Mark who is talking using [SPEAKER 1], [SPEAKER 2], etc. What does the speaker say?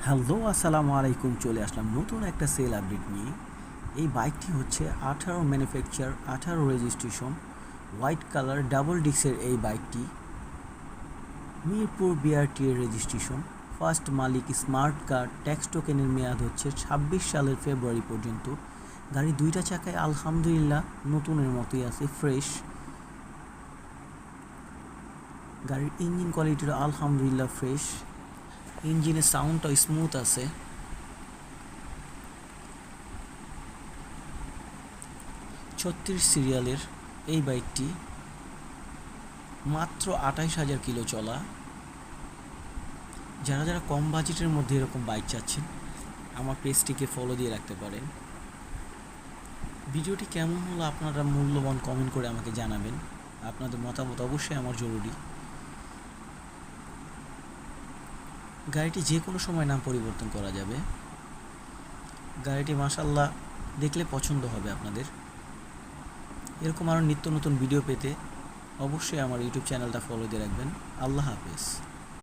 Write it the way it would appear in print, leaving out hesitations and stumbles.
[SPEAKER 1] Hello আসসালামু আলাইকুম, চলে আসলাম নতুন একটা সেল আপডেট নিয়ে। এই বাইকটি হচ্ছে 18 manufacture, 18 registration, white colour double ডিস্কের এই বাইকটি মিরপুর বিআরটি এর রেজিস্ট্রেশন। ফার্স্ট মালিক স্মার্ট কার্ড, ট্যাক্স টোকেনের মেয়াদ হচ্ছে 26 সালের ফেব্রুয়ারি পর্যন্ত। গাড়ি দুইটা চাকায় আলহামদুলিল্লাহ নতুনের মতোই আছে, ফ্রেশ। গাড়ির ইঞ্জিন কোয়ালিটিটা আলহামদুলিল্লাহ ফ্রেশ, ইঞ্জিনের সাউন্ডটা স্মুথ আছে। 36 সিরিয়ালের এই বাইকটি মাত্র 28,000 কিলো চলা। যারা যারা কম বাজেটের মধ্যে এরকম বাইক চাচ্ছেন, আমার পেজটিকে ফলো দিয়ে রাখতে পারেন। ভিডিওটি কেমন হলো আপনারা মূল্যবান কমেন্ট করে আমাকে জানাবেন। আপনাদের মতামত অবশ্যই আমার জরুরি। গাড়িটি যে কোনো সময় নাম পরিবর্তন করা যাবে। গাড়িটি মাশাআল্লাহ দেখলে পছন্দ হবে আপনাদের। এরকম আরও নিত্য নতুন ভিডিও পেতে অবশ্যই আমার ইউটিউব চ্যানেলটা ফলো দিয়ে রাখবেন। আল্লাহ হাফেজ।